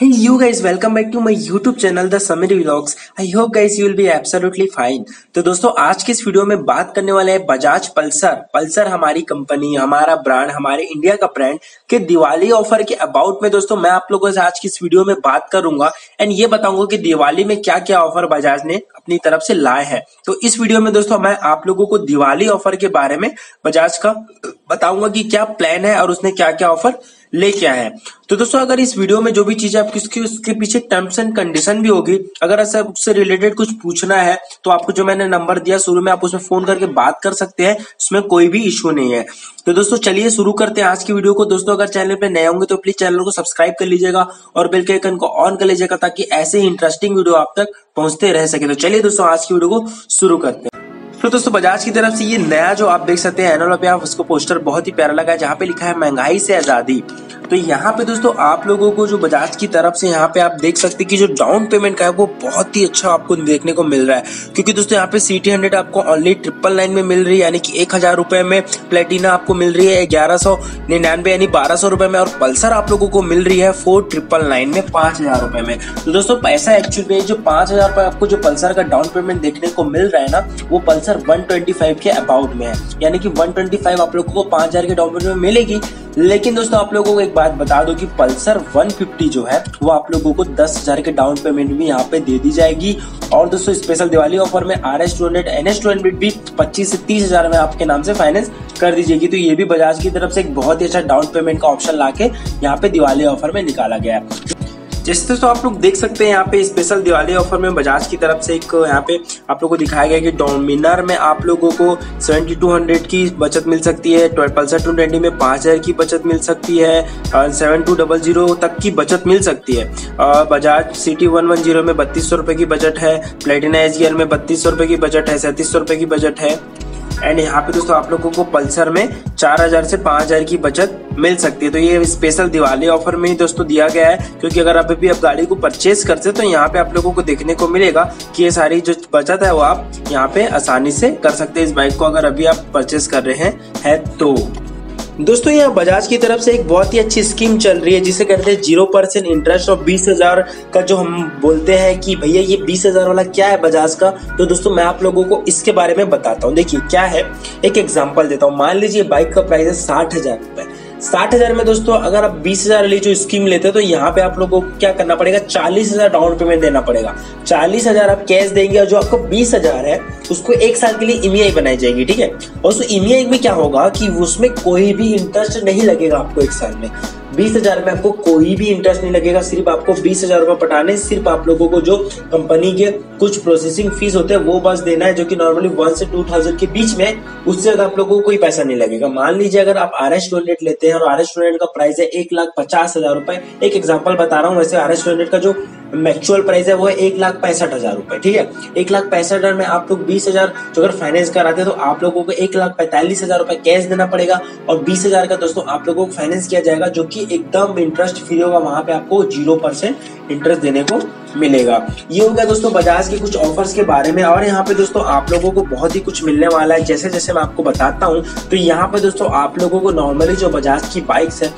Hey you guys, welcome back to my YouTube channel The Summary Vlogs. I hope guys you will be absolutely fine. तो दोस्तों आज के इस video में बात करने वाले हैं बजाज पल्सर हमारी कंपनी, हमारा ब्रांड, हमारे इंडिया का ब्रांड के दिवाली ऑफर के अबाउट में। दोस्तों मैं आप लोगों से आज की इस वीडियो में बात करूंगा एंड ये बताऊंगा कि दिवाली में क्या क्या ऑफर बजाज ने अपनी तरफ से लाए हैं। तो इस वीडियो में दोस्तों मैं आप लोगों को दिवाली ऑफर के बारे में बजाज का बताऊंगा कि क्या प्लान है और उसने क्या क्या ऑफर लेके आया है। तो दोस्तों अगर इस वीडियो में जो भी चीजें आपकी उसके पीछे टर्म्स एंड कंडीशन भी होगी, अगर ऐसा उससे रिलेटेड कुछ पूछना है तो आपको जो मैंने नंबर दिया शुरू में आप उसमें फोन करके बात कर सकते हैं, उसमें कोई भी इश्यू नहीं है। तो दोस्तों चलिए शुरू करते हैं आज की वीडियो को। दोस्तों अगर चैनल पे नए होंगे तो प्लीज चैनल को सब्सक्राइब कर लीजिएगा और बेल के आइकन को ऑन कर लीजिएगा ताकि ऐसे ही इंटरेस्टिंग वीडियो आप तक पहुंचते रह सके। तो चलिए दोस्तों आज की वीडियो को शुरू करते हैं। तो दोस्तों बजाज की तरफ से ये नया जो आप देख सकते हैं एनवलप पे आप उसको पोस्टर बहुत ही प्यारा लगा है जहाँ पे लिखा है महंगाई से आजादी। तो यहाँ पे दोस्तों आप लोगों को जो बजाज की तरफ से यहाँ पे आप देख सकते हैं कि जो डाउन पेमेंट का है वो बहुत ही अच्छा आपको देखने को मिल रहा है, क्योंकि दोस्तों यहाँ पे CT100 आपको ओनली 999 में मिल रही है, यानी कि 1000 रुपए में। प्लेटिना आपको मिल रही है 1199 यानी 1200 रुपए में, और पल्सर आप लोगों को मिल रही है 4999 में 5000 रुपए में। तो दोस्तों पैसा एक्चुअली जो 5000 रुपए आपको जो पल्सर का डाउन पेमेंट देखने को मिल रहा है ना, वो पल्सर 125 के अबाउट में है, यानी कि 125 आप लोगों को 5000 के डाउन पेमेंट में मिलेगी। लेकिन दोस्तों आप लोगों को एक बात बता दो कि पल्सर 150 जो है वो आप लोगों को 10,000 के डाउन पेमेंट भी यहाँ पे दे दी जाएगी। और दोस्तों स्पेशल दिवाली ऑफर में RS200 NS200 भी 25 से 30,000 में आपके नाम से फाइनेंस कर दी जाएगी। तो ये भी बजाज की तरफ से एक बहुत ही अच्छा डाउन पेमेंट का ऑप्शन लाके यहाँ पे दिवाली ऑफर में निकाला गया है। जैसे दोस्तों आप लोग देख सकते हैं यहाँ पे स्पेशल दिवाली ऑफर में बजाज की तरफ से एक यहाँ पे आप लोगों को दिखाया गया कि डोमिनर में आप लोगों को 7200 की बचत मिल सकती है, पल्सर 220 में 5000 की बचत मिल सकती है, 7200 तक की बचत मिल सकती है। बजाज CT110 में 3200 रुपए की बचत है, प्लेटिना SGR में 3200 रुपए की बचत है, 3700 रुपए की बचत है। एंड यहाँ पे दोस्तों आप लोगों को पल्सर में 4000 से 5000 की बचत मिल सकती है। तो ये स्पेशल दिवाली ऑफर में ही दोस्तों दिया गया है, क्योंकि अगर आप अभी आप गाड़ी को परचेज करते हैं तो यहाँ पे आप लोगों को देखने को मिलेगा कि ये सारी जो बचत है वो आप यहाँ पे आसानी से कर सकते हैं इस बाइक को, अगर अभी आप परचेज कर रहे हैं तो। दोस्तों यहाँ बजाज की तरफ से एक बहुत ही अच्छी स्कीम चल रही है जिसे कहते हैं 0% इंटरेस्ट और 20,000 का, जो हम बोलते हैं कि भैया ये 20,000 वाला क्या है बजाज का। तो दोस्तों मैं आप लोगों को इसके बारे में बताता हूँ। देखिए क्या है, एक एग्जांपल देता हूँ। मान लीजिए बाइक का प्राइस है 60,000 रुपए। 60,000 में दोस्तों अगर आप 20,000 वाली जो स्कीम लेते हैं तो यहाँ पे आप लोगों को क्या करना पड़ेगा, 40,000 डाउन पेमेंट देना पड़ेगा। 40,000 आप कैश देंगे और जो आपको 20,000 है उसको 1 साल के लिए EMI बनाई जाएगी, ठीक है। और उस EMI में क्या होगा कि उसमें कोई भी इंटरेस्ट नहीं लगेगा आपको 1 साल में। 20,000 में आपको कोई भी इंटरेस्ट नहीं लगेगा, सिर्फ आपको 20,000 रुपए पटाने, सिर्फ आप लोगों को जो कंपनी के कुछ प्रोसेसिंग फीस होते हैं वो बस देना है, जो कि नॉर्मली 1 से 2,000 के बीच में, उससे ज्यादा आप लोगों को कोई पैसा नहीं लगेगा। मान लीजिए अगर आप RS200 लेते हैं और RS200 का प्राइस है 1,50,000 रुपए, एक एग्जाम्पल बता रहा हूँ। वैसे RS200 का जो एक्चुअल प्राइस है वो है 1,65,000 रुपए, ठीक है। 1,65,000 में आप लोग 20,000 जो अगर फाइनेंस कराते हैं तो आप लोगों को 1,45,000 रुपए कैश देना पड़ेगा और 20,000 का दोस्तों आप लोगों को फाइनेंस किया जाएगा, जो कि एकदम इंटरेस्ट फ्री होगा। वहां पे आपको 0% इंटरेस्ट देने को मिलेगा। ये हो गया दोस्तों बजाज के कुछ ऑफर्स के बारे में। और यहाँ पे दोस्तों आप लोगों को बहुत ही कुछ मिलने वाला है, जैसे जैसे मैं आपको बताता हूँ। तो यहाँ पे दोस्तों आप लोगों को नॉर्मली जो बजाज की बाइक्स है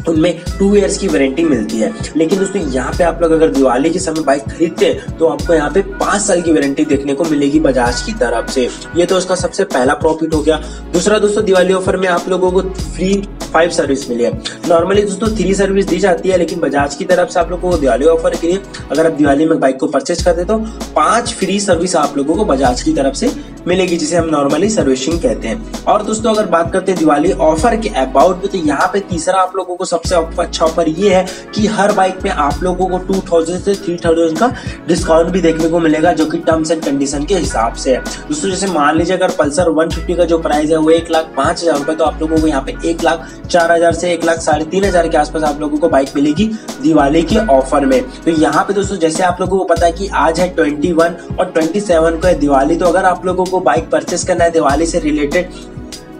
उनमें 2 इयर्स की वारंटी मिलती है, लेकिन दोस्तों यहाँ पे आप लोग अगर दिवाली के समय बाइक खरीदते हैं तो आपको यहाँ पे 5 साल की वारंटी देखने को मिलेगी बजाज की तरफ से। ये तो उसका सबसे पहला प्रॉफिट हो गया। दूसरा दोस्तों दिवाली ऑफर में आप लोगों को फ्री 5 सर्विस मिली है। नॉर्मली दोस्तों 3 सर्विस दी जाती है, लेकिन बजाज की तरफ से आप लोगों को दिवाली ऑफर के लिए अगर आप दिवाली में बाइक को परचेज करते तो 5 फ्री सर्विस आप लोगों को बजाज की तरफ से मिलेगी, जिसे हम नॉर्मली सर्विसिंग कहते हैं। और दोस्तों अगर बात करते हैं दिवाली ऑफर के अबाउट में, तो यहाँ पे तीसरा आप लोगों को सबसे अच्छा ऑफर ये है कि हर बाइक में आप लोगों को 2,000 से 3,000 का डिस्काउंट भी देखने को मिलेगा, जो कि टर्म्स एंड कंडीशन के हिसाब से है। दोस्तों जैसे मान लीजिए अगर पल्सर 150 का जो प्राइस है वो 1,05,000 रुपए, तो आप लोगों को यहाँ पे 1,04,000 से 1,03,500 के आसपास आप लोगों को बाइक मिलेगी दिवाली के ऑफर में। तो यहाँ पे दोस्तों जैसे आप लोगों को पता है कि आज है 21 और 27 को है दिवाली, तो अगर आप लोगों को बाइक परचेस करना है दिवाली से रिलेटेड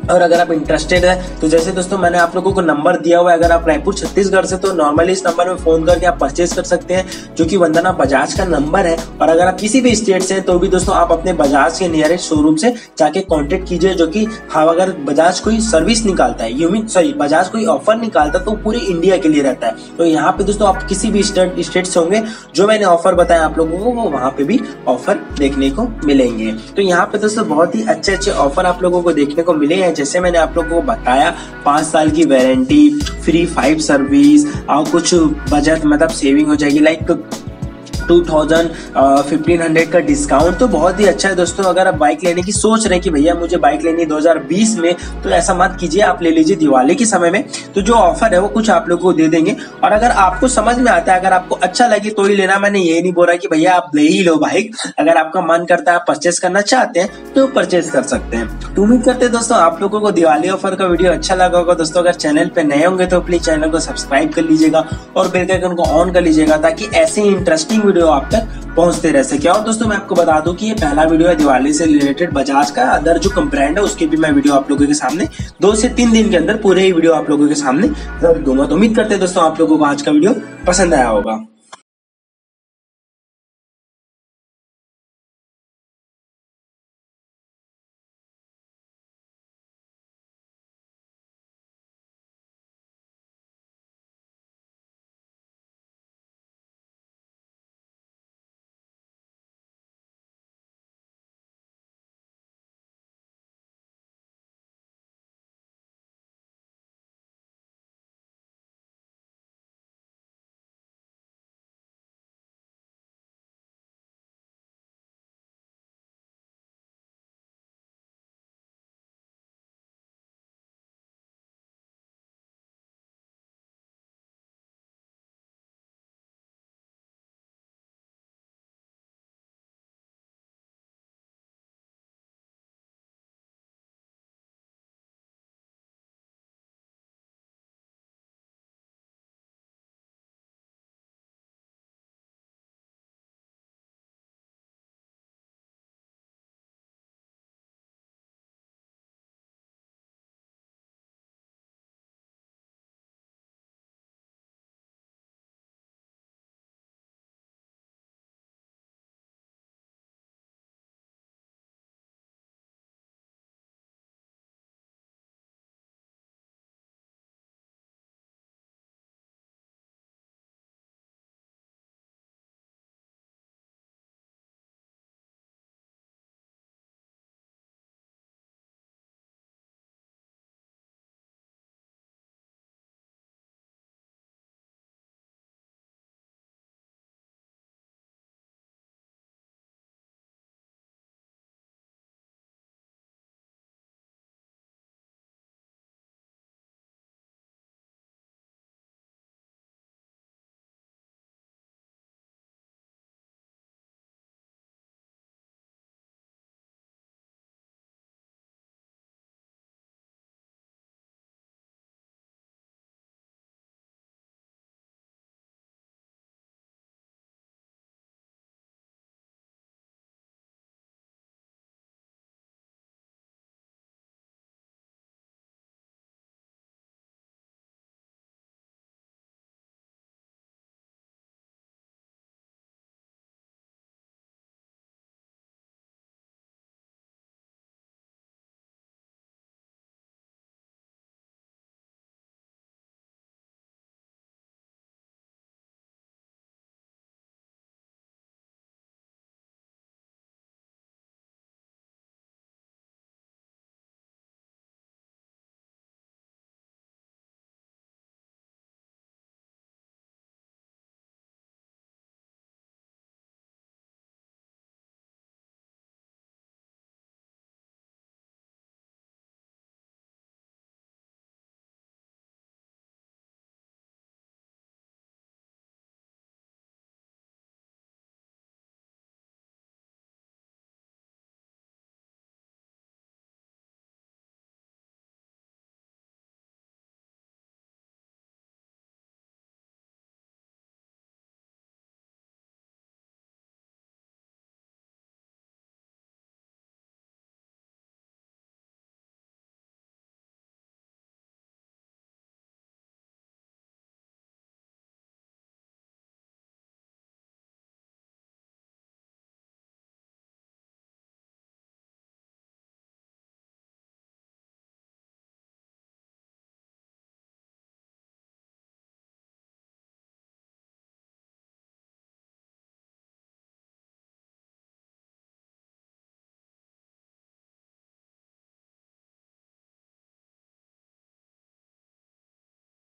और अगर आप इंटरेस्टेड है तो जैसे दोस्तों मैंने आप लोगों को नंबर दिया हुआ है, अगर आप रायपुर छत्तीसगढ़ से तो नॉर्मली इस नंबर में फोन करके आप परचेज कर सकते हैं, जो कि वंदना बजाज का नंबर है। और अगर आप किसी भी स्टेट से हैं तो भी दोस्तों आप अपने बजाज के नियरेस्ट शोरूम से जाके कॉन्टेक्ट कीजिए, जो कि हाँ अगर बजाज कोई सर्विस निकालता है, यू मीन सॉरी बजाज कोई ऑफर निकालता है तो पूरे इंडिया के लिए रहता है। तो यहाँ पे दोस्तों आप किसी भी स्टेट से होंगे, जो मैंने ऑफर बताया आप लोगों को, वो वहाँ पे भी ऑफर देखने को मिलेंगे। तो यहाँ पे दोस्तों बहुत ही अच्छे अच्छे ऑफर आप लोगों को देखने को मिले हैं। जैसे मैंने आप लोगों को बताया 5 साल की वारंटी, फ्री 5 सर्विस और कुछ बजट मतलब सेविंग हो जाएगी, लाइक 1500 का डिस्काउंट। तो बहुत ही अच्छा है दोस्तों। अगर आप बाइक लेने की सोच रहे हैं कि भैया मुझे बाइक लेनी है 2020 में, तो ऐसा मत कीजिए, आप ले लीजिए दिवाली के समय में। तो जो ऑफर है वो कुछ आप लोगों को दे देंगे। और अगर आपको समझ में आता है, अगर आपको अच्छा लगे तो ही लेना। मैंने ये नहीं बोला कि भैया आप ले ही लो बाइक, अगर आपका मन करता है, आप परचेस करना चाहते हैं तो परचेस कर सकते हैं। तो उम्मीद करते हैं दोस्तों आप लोगों को दिवाली ऑफर का वीडियो अच्छा लगा होगा। दोस्तों अगर चैनल पे नए होंगे तो प्लीज चैनल को सब्सक्राइब कर लीजिएगा और बेल के आइकन को ऑन कर लीजिएगा, ताकि ऐसे ही इंटरेस्टिंग वीडियो आप तक पहुंचते रह सके। और दोस्तों मैं आपको बता दूं कि ये पहला वीडियो है दिवाली से रिलेटेड। बजाज का अदर जो ब्रांड है उसके भी मैं वीडियो आप लोगों के सामने 2 से 3 दिन के अंदर पूरे ही वीडियो आप लोगों के सामने रख दूंगा। तो उम्मीद करते हैं दोस्तों आप लोगों को आज का वीडियो पसंद आया होगा।